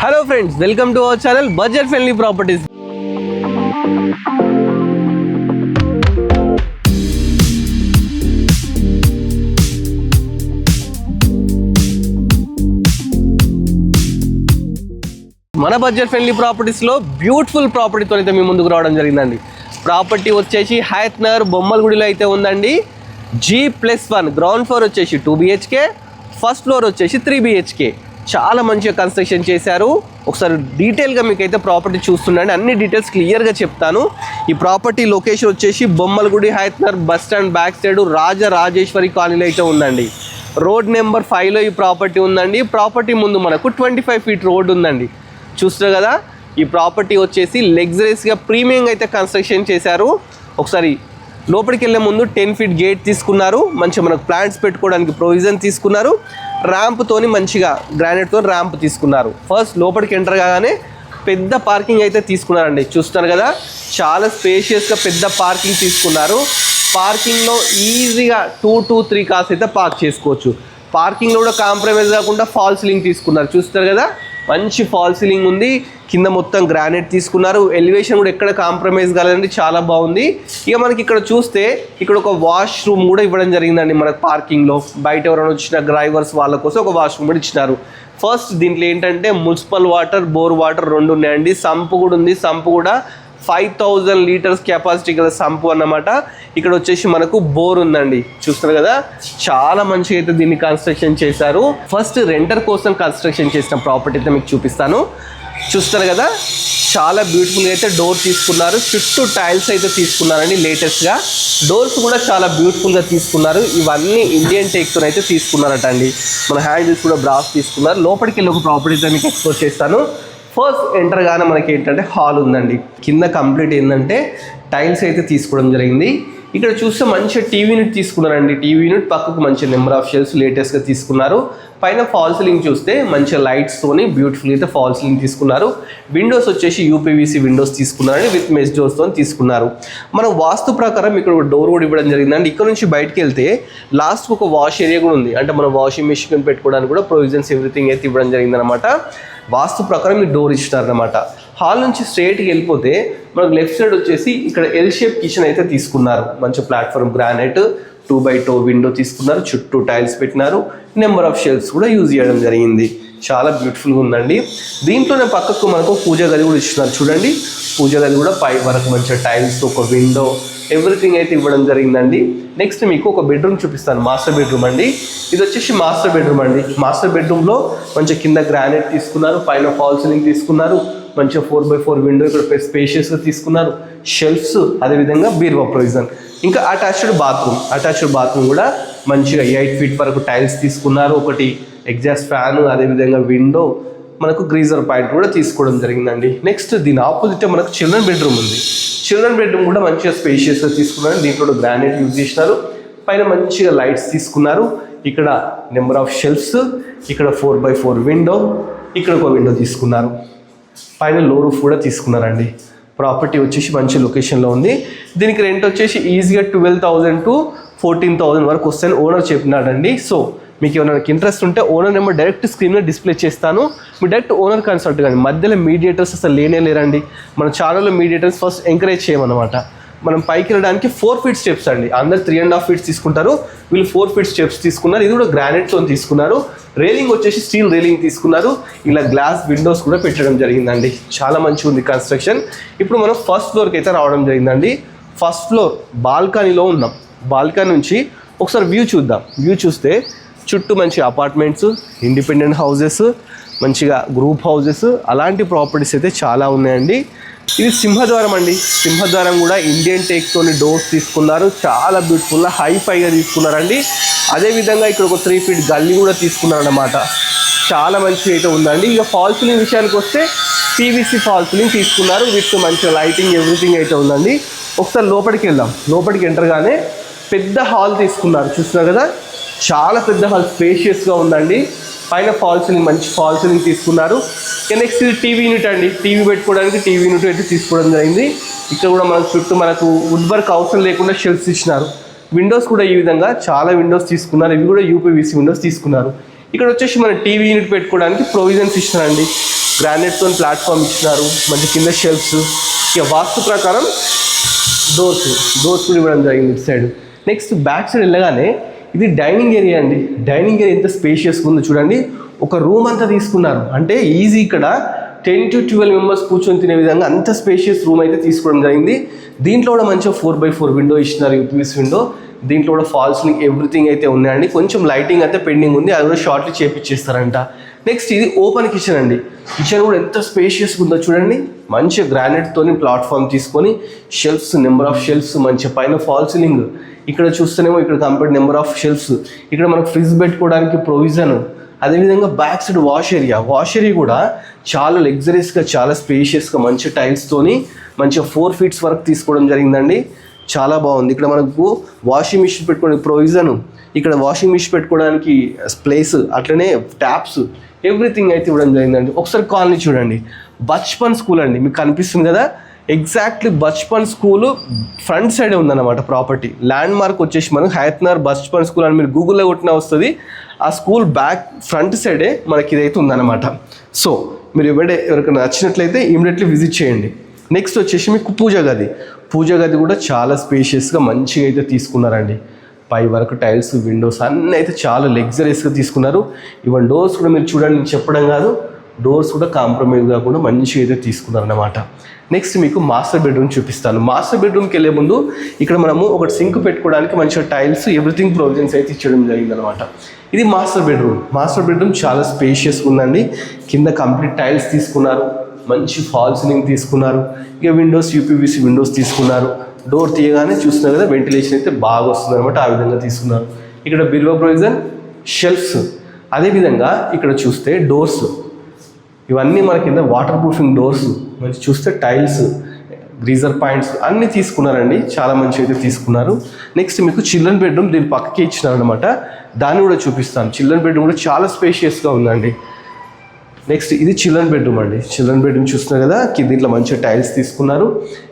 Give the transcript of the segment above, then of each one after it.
Hello friends, welcome to our channel budget friendly properties. మన budget friendly ప్రాపర్టీస్లో beautiful ప్రాపర్టీతో అయితే మీ ముందుకు రావడం జరిగిందండి. ప్రాపర్టీ వచ్చేసి హయత్ నగర్ బొమ్మలగుడిలో అయితే ఉందండి. G+1 గ్రౌండ్ ఫ్లోర్ వచ్చేసి 2 BHK, ఫస్ట్ ఫ్లోర్ వచ్చేసి 3 BHK. చాలా మంచిగా కన్స్ట్రక్షన్ చేశారు. ఒకసారి డీటెయిల్గా మీకైతే ప్రాపర్టీ చూస్తుండండి, అన్ని డీటెయిల్స్ క్లియర్గా చెప్తాను. ఈ ప్రాపర్టీ లొకేషన్ వచ్చేసి Bommalagudi Hayath Nagar bus stand back side Rajarajeshwari కాలనీలో అయితే ఉందండి. రోడ్ నెంబర్ 5లో ఈ ప్రాపర్టీ ఉందండి. ప్రాపర్టీ ముందు మనకు 25 ఫీట్ రోడ్ ఉందండి. చూస్తారు కదా, ఈ ప్రాపర్టీ వచ్చేసి లగ్జరీస్గా ప్రీమియంగా అయితే కన్స్ట్రక్షన్ చేశారు. ఒకసారి లోపలికి వెళ్ళే ముందు 10 ఫీట్ గేట్ తీసుకున్నారు. మంచిగా మనకు ప్లాంట్స్ పెట్టుకోవడానికి ప్రొవిజన్ తీసుకున్నారు. ర్యాంప్తోని మంచిగా గ్రానైట్తో ర్యాంప్ తీసుకున్నారు. ఫస్ట్ లోపలికి ఎంటర్ కాగానే పెద్ద పార్కింగ్ అయితే తీసుకున్నారండి. చూస్తున్నారు కదా, చాలా స్పేషియస్గా పెద్ద పార్కింగ్ తీసుకున్నారు. పార్కింగ్లో ఈజీగా 2 to 3 కార్స్ అయితే పార్క్ చేసుకోవచ్చు. పార్కింగ్లో కూడా కాంప్రమైజ్ కాకుండా ఫాల్ సీలింగ్ తీసుకున్నారు. చూస్తారు కదా, మంచి ఫాల్ సీలింగ్ ఉంది. కింద మొత్తం గ్రానైట్ తీసుకున్నారు. ఎలివేషన్ కూడా ఎక్కడ కాంప్రమైజ్ కాలేదండి, చాలా బాగుంది. ఇక మనకి ఇక్కడ చూస్తే ఇక్కడ ఒక వాష్ రూమ్ కూడా ఇవ్వడం జరిగిందండి. మనకు పార్కింగ్లో బయట ఎవరైనా వచ్చిన డ్రైవర్స్ వాళ్ళ కోసం ఒక వాష్ రూమ్ కూడా ఇచ్చినారు. ఫస్ట్ దీంట్లో ఏంటంటే మున్సిపల్ వాటర్, బోర్ వాటర్ రెండు ఉన్నాయండి. సంపు కూడా ఉంది. సంపు కూడా 5000 లీటర్స్ కెపాసిటీ గల సంపు అన్నమాట. ఇక్కడ వచ్చేసి మనకు బోర్ ఉందండి. చూస్తారు కదా, చాలా మంచిగా అయితే దీన్ని కన్స్ట్రక్షన్ చేశారు. ఫస్ట్ రెంటర్ కోసం కన్స్ట్రక్షన్ చేసిన ప్రాపర్టీ అయితే మీకు చూపిస్తాను. చూస్తారు కదా, చాలా బ్యూటిఫుల్గా అయితే డోర్ తీసుకున్నారు. చుట్టూ టైల్స్ అయితే తీసుకున్నారండి లేటెస్ట్గా. డోర్స్ కూడా చాలా బ్యూటిఫుల్గా తీసుకున్నారు. ఇవన్నీ ఇండియన్ టేక్తో అయితే తీసుకున్నారట అండి. మన హ్యాండిల్స్ కూడా బ్రాస్ తీసుకున్నారు. లోపలికి వెళ్ళి ఒక ప్రాపర్టీ అయితే మీకు ఎక్స్ప్లోర్ చేస్తాను. ఫస్ట్ ఎంటర్ గానే మనకి ఏంటంటే హాల్ ఉందండి. కింద కంప్లీట్ ఏంటంటే టైల్స్ అయితే తీసుకోవడం జరిగింది. ఇక్కడ చూస్తే మంచిగా టీవీ యూనిట్ తీసుకున్నారండి. టీవీ యూనిట్ పక్కకు మంచి నెంబర్ ఆఫ్ షెల్ఫ్స్ లేటెస్ట్గా తీసుకున్నారు. పైన ఫాల్ సీలింగ్ చూస్తే మంచిగా లైట్స్తోని బ్యూటిఫుల్ అయితే ఫాల్ సీలింగ్ తీసుకున్నారు. విండోస్ వచ్చేసి UPVC విండోస్ తీసుకున్నారండి, విత్ మెష్ డోర్స్తో తీసుకున్నారు. మన వాస్తు ప్రకారం ఇక్కడ ఒక డోర్ కూడా ఇవ్వడం జరిగిందండి. ఇక్కడ నుంచి బయటకు వెళ్తే లాస్ట్కి ఒక వాష్ ఏరియా కూడా ఉంది. అంటే మన వాషింగ్ మెషిన్ పెట్టుకోవడానికి కూడా ప్రొవిజన్స్ ఎవ్రీథింగ్ అయితే ఇవ్వడం జరిగిందనమాట. వాస్తు ప్రకారం మీరు డోర్ ఇచ్చినారనమాట. హాల్ నుంచి స్ట్రైట్కి వెళ్ళిపోతే మనకు లెఫ్ట్ సైడ్ వచ్చేసి ఇక్కడ ఎల్ షేప్ కిచెన్ అయితే తీసుకున్నారు. మంచి ప్లాట్ఫామ్ గ్రానైట్ 2x2 విండో తీసుకున్నారు. చుట్టూ టైల్స్ పెట్టినారు. నెంబర్ ఆఫ్ షెల్ఫ్స్ కూడా యూజ్ చేయడం జరిగింది. చాలా బ్యూటిఫుల్గా ఉందండి. దీంట్లోనే పక్కకు మనకు పూజ గది కూడా ఇచ్చినారు. చూడండి, పూజ గది కూడా పై వరకు మంచిగా టైల్స్, ఒక విండో, ఎవ్రీథింగ్ అయితే ఇవ్వడం జరిగిందండి. నెక్స్ట్ మీకు ఒక బెడ్రూమ్ చూపిస్తాను. మాస్టర్ బెడ్రూమ్ అండి. ఇది వచ్చేసి మాస్టర్ బెడ్రూమ్ అండి. మాస్టర్ బెడ్రూమ్లో మంచిగా కింద గ్రానైట్ తీసుకున్నారు. పైన ఫాల్ సీలింగ్ తీసుకున్నారు. మంచిగా 4x4 విండో ఇక్కడ స్పేషియస్గా తీసుకున్నారు. షెల్ఫ్స్, అదేవిధంగా బీరువా ప్రొవిజన్, ఇంకా అటాచ్డ్ బాత్రూమ్ కూడా మంచిగా 8 ఫీట్ వరకు టైల్స్ తీసుకున్నారు. ఒకటి ఎగ్జాస్ట్ ఫ్యాన్, అదేవిధంగా విండో, మనకు గ్రీజర్ పాయింట్ కూడా తీసుకోవడం జరిగిందండి. నెక్స్ట్ దీని ఆపోజిట్ మనకు చిల్డ్రన్ బెడ్రూమ్ ఉంది. చిల్డ్రన్ బెడ్రూమ్ కూడా మంచిగా స్పేషియస్గా తీసుకున్నారు. దీంట్లో గ్రానైట్ యూజ్ చేసినారు. పైన మంచిగా లైట్స్ తీసుకున్నారు. ఇక్కడ నెంబర్ ఆఫ్ షెల్ఫ్స్, ఇక్కడ 4x4 విండో, ఇక్కడ ఒక విండో తీసుకున్నారు. పైన లో రూఫ్ కూడా తీసుకున్నారండి. ప్రాపర్టీ వచ్చేసి మంచి లొకేషన్లో ఉంది. దీనికి రెంట్ వచ్చేసి ఈజీగా 12,000 to 14,000 వరకు వస్తాయని ఓనర్ చెప్పినాడండి. సో మీకు ఏమైనా ఇంట్రెస్ట్ ఉంటే ఓనర్ నెంబర్ డైరెక్ట్ స్క్రీన్లో డిస్ప్లే చేస్తాను. మీరు డైరెక్ట్ ఓనర్ కన్సల్ట్ కానీ, మధ్యలో మీడియేటర్స్ అసలు లేరండి. మన ఛానల్లో మీడియేటర్స్ ఫస్ట్ ఎంకరేజ్ చేయమన్నమాట. మనం పైకి వెళ్ళడానికి 4 ఫీట్ స్టెప్స్ అండి. అందరు 3.5 ఫీట్స్ తీసుకుంటారు, వీళ్ళు 4 ఫీట్ స్టెప్స్ తీసుకున్నారు. ఇది కూడా గ్రానైట్తో తీసుకున్నారు. రేలింగ్ వచ్చేసి స్టీల్ రేలింగ్ తీసుకున్నారు. ఇలా గ్లాస్ విండోస్ కూడా పెట్టడం జరిగిందండి. చాలా మంచిగా ఉంది కన్స్ట్రక్షన్. ఇప్పుడు మనం ఫస్ట్ ఫ్లోర్కి అయితే రావడం జరిగిందండి. ఫస్ట్ ఫ్లోర్ బాల్కనీలో ఉన్నాం. బాల్కనీ నుంచి ఒకసారి వ్యూ చూద్దాం. వ్యూ చూస్తే చుట్టూ మంచి అపార్ట్మెంట్స్, ఇండిపెండెంట్ హౌసెస్, మంచిగా గ్రూప్ హౌసెస్, అలాంటి ప్రాపర్టీస్ అయితే చాలా ఉన్నాయండి. ఇది సింహద్వారం అండి. సింహద్వారం కూడా ఇండియన్ టేక్తోని డోర్స్ తీసుకున్నారు. చాలా బ్యూటిఫుల్గా హైఫైగా తీసుకున్నారండి. అదేవిధంగా ఇక్కడ ఒక 3 ఫీట్ గల్లీ కూడా తీసుకున్నారన్నమాట. చాలా మంచిగా అయితే ఉందండి. ఇక ఫాల్ సీలింగ్ విషయానికి వస్తే PVC ఫాల్ సీలింగ్ తీసుకున్నారు. విత్ మంచిగా లైటింగ్ ఎవ్రీథింగ్ అయితే ఉందండి. ఒకసారి లోపలికి వెళ్దాం. లోపలికి ఎంటర్గానే పెద్ద హాల్ తీసుకున్నారు. చూస్తున్నారు కదా, చాలా పెద్ద హాల్, స్పేషియస్గా ఉందండి. పైన ఫాల్ సీలింగ్, మంచి ఫాల్ సీలింగ్ తీసుకున్నారు. నెక్స్ట్ ఇది టీవీ యూనిట్ అండి. టీవీ పెట్టుకోవడానికి టీవీ యూనిట్ అయితే తీసుకోవడం జరిగింది. ఇక్కడ కూడా మన చుట్టూ మనకు వుడ్ వర్క్ అవసరం లేకుండా షెల్ఫ్స్ ఇచ్చినారు. విండోస్ కూడా ఈ విధంగా చాలా విండోస్ తీసుకున్నారు. ఇవి కూడా UPVC విండోస్ తీసుకున్నారు. ఇక్కడ వచ్చేసి మన టీవీ యూనిట్ పెట్టుకోవడానికి ప్రొవిజన్స్ ఇచ్చినారండి. గ్రానైట్తో ప్లాట్ఫామ్ ఇచ్చినారు, మంచి కింద షెల్ఫ్స్. ఇక వాస్తు ప్రకారం డోర్స్ కూడా ఇవ్వడం జరిగింది ఇటు సైడ్. నెక్స్ట్ బ్యాక్ సైడ్ వెళ్ళగానే ఇది డైనింగ్ ఏరియా అండి. డైనింగ్ ఏరియా ఎంత స్పేషియస్గా ఉందో చూడండి. ఒక రూమ్ అంతా తీసుకున్నారు, అంటే ఈజీ ఇక్కడ 10 to 12 మెంబర్స్ కూర్చొని తినే విధంగా అంత స్పేషియస్ రూమ్ అయితే తీసుకోవడం జరిగింది. దీంట్లో కూడా మంచిగా 4x4 విండో ఇచ్చినారు, యూపీఎస్ విండో. దీంట్లో కూడా ఫాల్స్ ఎవ్రీథింగ్ అయితే ఉన్నాయండి. కొంచెం లైటింగ్ అయితే పెండింగ్ ఉంది, అది కూడా షార్ట్లీ చేపించేస్తారంట. నెక్స్ట్ ఇది ఓపెన్ కిచెన్ అండి. కిచెన్ కూడా ఎంత స్పేషియస్గా ఉందో చూడండి. మంచిగా గ్రానైట్తోని ప్లాట్ఫామ్ తీసుకొని షెల్ఫ్స్, నెంబర్ ఆఫ్ షెల్ఫ్స్, మంచిగా పైన ఫాల్ సీలింగ్. ఇక్కడ చూస్తేనేమో ఇక్కడ కంప్లీట్ నెంబర్ ఆఫ్ షెల్ఫ్స్. ఇక్కడ మనకు ఫ్రిడ్జ్ పెట్టుకోవడానికి ప్రొవిజన్. అదేవిధంగా బ్యాక్ సైడ్ వాష్ ఏరియా కూడా చాలా లగ్జరీస్గా, చాలా స్పేషియస్గా మంచి టైల్స్తోని మంచిగా 4 feet వరకు తీసుకోవడం జరిగిందండి. చాలా బాగుంది. ఇక్కడ మనకు వాషింగ్ మిషన్ పెట్టుకోవడానికి ప్రొవిజన్, ఇక్కడ వాషింగ్ మిషన్ పెట్టుకోవడానికి ప్లేస్, అట్లనే ట్యాప్స్, ఎవ్రీథింగ్ అయితే ఇవ్వడం జరిగిందండి. ఒకసారి కాలనీ చూడండి. బచ్పన్ స్కూల్ అండి, మీకు కనిపిస్తుంది కదా, ఎగ్జాక్ట్లీ బచ్పన్ స్కూల్ ఫ్రంట్ సైడే ఉందన్నమాట ప్రాపర్టీ. ల్యాండ్ మార్క్ వచ్చేసి మనకు హయత్నగర్ బచ్పన్ స్కూల్ అని మీరు గూగుల్లో కొట్టినా వస్తుంది. ఆ స్కూల్ బ్యాక్ ఫ్రంట్ సైడే మనకి ఇదైతే ఉందన్నమాట. సో మీరు ఎవరికైనా నచ్చినట్లయితే ఇమీడియట్లీ విజిట్ చేయండి. నెక్స్ట్ వచ్చేసి మీకు పూజ గది కూడా చాలా స్పేషియస్గా మంచిగా అయితే తీసుకున్నారండి. పై వరకు టైల్స్, విండోస్ అన్నీ అయితే చాలా లగ్జరీస్గా తీసుకున్నారు. ఈవెన్ డోర్స్ కూడా మీరు చూడండి, నేను చెప్పడం కాదు, డోర్స్ కూడా కాంప్రమైజ్ కాకుండా మంచిగా అయితే తీసుకున్నారన్నమాట. నెక్స్ట్ మీకు మాస్టర్ బెడ్రూమ్ చూపిస్తాను. మాస్టర్ బెడ్రూమ్కి వెళ్ళే ముందు ఇక్కడ మనము ఒక సింక్ పెట్టుకోవడానికి మంచిగా టైల్స్, ఎవ్రీథింగ్ ప్రొవిజన్స్ అయితే ఇచ్చడం జరిగిందనమాట. ఇది మాస్టర్ బెడ్రూమ్ చాలా స్పేషియస్గా ఉందండి. కింద కంప్లీట్ టైల్స్ తీసుకున్నారు, మంచి ఫాల్ సీలింగ్ తీసుకున్నారు. ఇక విండోస్ యూపీవీసీ విండోస్ తీసుకున్నారు. డోర్ తీయగానే చూస్తున్నారు కదా, వెంటిలేషన్ అయితే బాగా వస్తుంది అనమాట. ఆ విధంగా తీసుకున్నారు. ఇక్కడ బిరువా ప్రొవిజన్, షెల్ఫ్స్. అదేవిధంగా ఇక్కడ చూస్తే డోర్స్ ఇవన్నీ మన కింద వాటర్ ప్రూఫింగ్ డోర్స్, మంచి చూస్తే టైల్స్, గ్రీజర్ పాయింట్స్ అన్నీ తీసుకున్నారండి. చాలా మంచి అయితే తీసుకున్నారు. నెక్స్ట్ మీకు చిల్డ్రన్ బెడ్రూమ్ దీని పక్కకే ఇచ్చినారనమాట, దాన్ని కూడా చూపిస్తాను. చిల్డ్రన్ బెడ్రూమ్ కూడా చాలా స్పేషియస్గా ఉందండి. నెక్స్ట్ ఇది చిల్డ్రన్ బెడ్రూమ్ అండి. చిల్డ్రన్ బెడ్రూమ్ చూస్తున్నారు కదా, దీంట్లో మంచిగా టైల్స్ తీసుకున్నారు.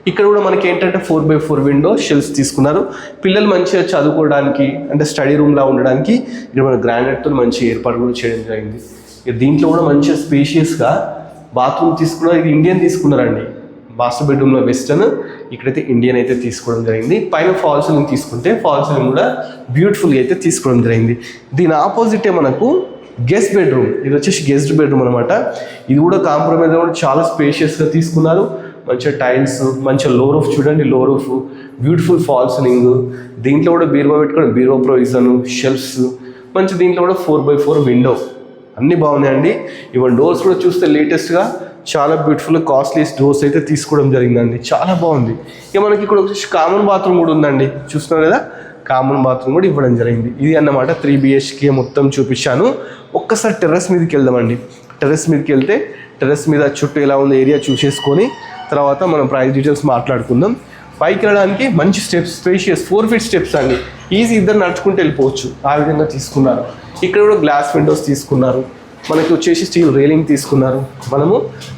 ఇక్కడ కూడా మనకి ఏంటంటే 4x4 విండో షెల్ఫ్స్ తీసుకున్నారు. పిల్లలు మంచిగా చదువుకోవడానికి, అంటే స్టడీ రూమ్లా ఉండడానికి ఇక్కడ మన గ్రానైట్తో మంచి ఏర్పాటు కూడా చేయడం జరిగింది. ఇక దీంట్లో కూడా మంచిగా స్పేషియస్గా బాత్రూమ్ తీసుకున్నారు. ఇది ఇండియన్ తీసుకున్నారండి. మాస్టర్ బెడ్రూమ్లో వెస్టర్న్, ఇక్కడైతే ఇండియన్ అయితే తీసుకోవడం జరిగింది. పైన ఫాల్ సీలింగ్ తీసుకుంటే ఫాల్ సీలింగ్ కూడా బ్యూటిఫుల్గా అయితే తీసుకోవడం జరిగింది. దీని ఆపోజిటే మనకు గెస్ట్ బెడ్రూమ్, ఇది వచ్చేసి గెస్ట్ బెడ్రూమ్ అనమాట. ఇది కూడా కాంప్రమైజ్ కూడా చాలా స్పేషియస్గా తీసుకున్నారు. మంచిగా టైల్స్, మంచిగా లో రూఫ్ చూడండి, లో రూఫ్, బ్యూటిఫుల్ ఫాల్ సీలింగ్. దీంట్లో కూడా బీరువా పెట్టుకోవడం, బీరువా ప్రొవిజన్, షెల్ఫ్స్, మంచి దీంట్లో కూడా 4x4 విండో అన్నీ బాగున్నాయండి. ఈవెన్ డోర్స్ కూడా చూస్తే లేటెస్ట్గా చాలా బ్యూటిఫుల్ కాస్ట్లీ డోర్స్ అయితే తీసుకోవడం జరిగిందండి. చాలా బాగుంది. ఇక మనకి ఇక్కడ వచ్చేసి కామన్ బాత్రూమ్ కూడా ఉందండి, చూస్తున్నారు కదా, కామన్ బాత్రూమ్ కూడా ఇవ్వడం జరిగింది. ఇది అన్నమాట 3 BHK మొత్తం చూపించాను. ఒక్కసారి టెర్రస్ మీదకి వెళ్దామండి. టెర్రస్ మీదకి వెళ్తే టెర్రస్ మీద చుట్టూ ఎలా ఉంది ఏరియా చూసేసుకొని తర్వాత మనం ప్రైస్ డీటెయిల్స్ మాట్లాడుకుందాం. పైకి వెళ్ళడానికి మంచి స్టెప్స్, స్పేషియస్ 4 feet స్టెప్స్ అండి. ఈజీ, ఇద్దరు నడుచుకుంటూ వెళ్ళిపోవచ్చు, ఆ విధంగా తీసుకున్నారు. ఇక్కడ కూడా గ్లాస్ విండోస్ తీసుకున్నారు. మనకి వచ్చేసి స్టీల్ రైలింగ్ తీసుకున్నారు. మనము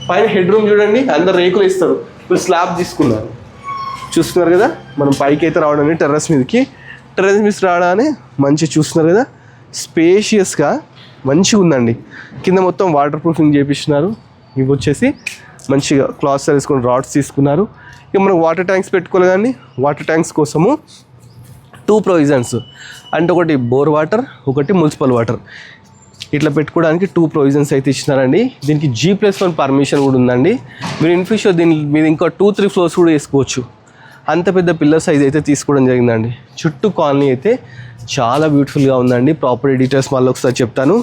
పైన హెడ్ రూమ్ చూడండి, అందరు రేకులు ఇస్తారు, ఇప్పుడు స్లాబ్ తీసుకున్నారు. చూస్తున్నారు కదా, మనం పైకి అయితే రావడానికి టెర్రస్ మీదకి రావడానికి మంచి చూస్తున్నారు కదా, స్పేషియస్గా మంచిగా ఉందండి. కింద మొత్తం వాటర్ ప్రూఫింగ్ చేపిస్తున్నారు. ఇవి వచ్చేసి మంచిగా క్లాత్ వేసుకొని రాడ్స్ తీసుకున్నారు. ఇక మనం వాటర్ ట్యాంక్స్ పెట్టుకోవాలి, కానీ వాటర్ ట్యాంక్స్ కోసము 2 ప్రొవిజన్స్, అంటే ఒకటి బోర్ వాటర్, ఒకటి మున్సిపల్ వాటర్, ఇట్లా పెట్టుకోవడానికి 2 ప్రొవిజన్స్ అయితే ఇచ్చినారండి. దీనికి G+1 పర్మిషన్ కూడా ఉందండి. మీరు ఇన్ ఫ్యూచర్ దీని మీద ఇంకా 2-3 ఫ్లోర్స్ కూడా వేసుకోవచ్చు. అంత పెద్ద పిల్లర్ సైజ్ అయితే తీసుకోవడం జరిగిందండి. చుట్టూ కాలనీ అయితే చాలా బ్యూటిఫుల్గా ఉందండి. ప్రాపర్టీ డీటెయిల్స్ మళ్ళీ ఒకసారి చెప్తాను.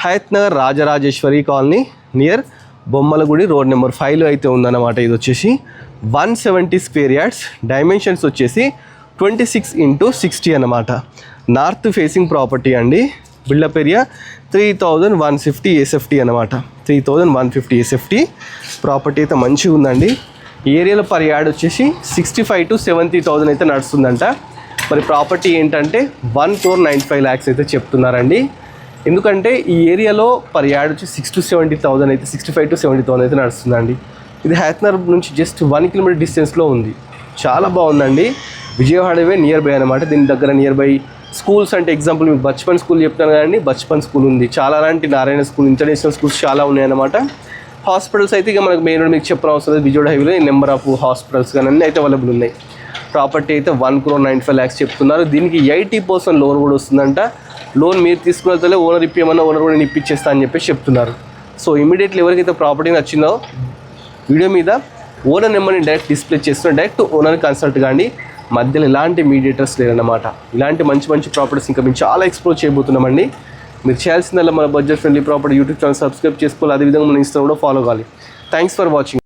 Hayathnagar Rajarajeshwari colony near Bommalagudi, road number 5లో అయితే ఉందన్నమాట. ఇది వచ్చేసి 170 square yards, డైమెన్షన్స్ వచ్చేసి 26x60 అన్నమాట. నార్త్ ఫేసింగ్ ప్రాపర్టీ అండి. బిల్డప్ ఏరియా 3150 SFT అనమాట. 3150 SFT ప్రాపర్టీ అయితే మంచిగా ఉందండి. ఈ ఏరియాలో పర్ యార్డ్ వచ్చేసి 65 to 70,000 అయితే నడుస్తుందంట. మరి ప్రాపర్టీ ఏంటంటే 1,95 lakhs అయితే చెప్తున్నారండి. ఎందుకంటే ఈ ఏరియాలో పర్ యార్డ్ వచ్చి 6 to 70,000 అయితే, 65 to 70,000 అయితే నడుస్తుందండి. ఇది హయత్నగర్ నుంచి జస్ట్ 1 kilometer డిస్టెన్స్లో ఉంది. చాలా బాగుందండి. విజయవాడవే నియర్ బై అనమాట. దీని దగ్గర నియర్ బై స్కూల్స్ అంటే ఎగ్జాంపుల్ మీకు బచ్పన్ స్కూల్ చెప్తాను కదండి, బచ్పన్ స్కూల్ ఉంది. చాలా లాంటి నారాయణ స్కూల్, ఇంటర్నేషనల్ స్కూల్స్ చాలా ఉన్నాయన్నమాట. హాస్పిటల్స్ అయితే ఇక మనకు మెయిన్ మీకు చెప్పిన అవసరం లేదు, విజయవాడ హైవేలో ఈ నెంబర్ ఆఫ్ హాస్పిటల్స్ కానీ అన్నీ అయితే అవైలబుల్ ఉన్నాయి. ప్రాపర్టీ అయితే 1,95,00,000 చెప్తున్నారు. దీనికి 80% లోన్ కూడా వస్తుందంట. లోన్ మీరు తీసుకున్నట్లే ఓనర్ ఇప్పియమన్నా ఓనర్ కూడా నేను ఇప్పించేస్తా అని చెప్పేసి చెప్తున్నారు. సో ఇమీడియట్లీ ఎవరికైతే ప్రాపర్టీ నచ్చిందో వీడియో మీద ఓనర్ నెంబర్ని డైరెక్ట్ డిస్ప్లే చేస్తున్నా, డైరెక్ట్ ఓనర్ని కన్సల్ట్ కానీ, మధ్యలో ఎలాంటి మీడియేటర్స్ లేరన్నమాట. ఇలాంటి మంచి మంచి ప్రాపర్టీస్ ఇంకా మేము చాలా ఎక్స్ప్లోర్ చేయబోతున్నామండి. మీరు చేయాల్సిందల్లా మన budget friendly property YouTube channel subscribe చేసుకోవాలి, అదేవిధంగా మన ఇన్స్టా కూడా ఫాలో కావాలి. Thanks for watching.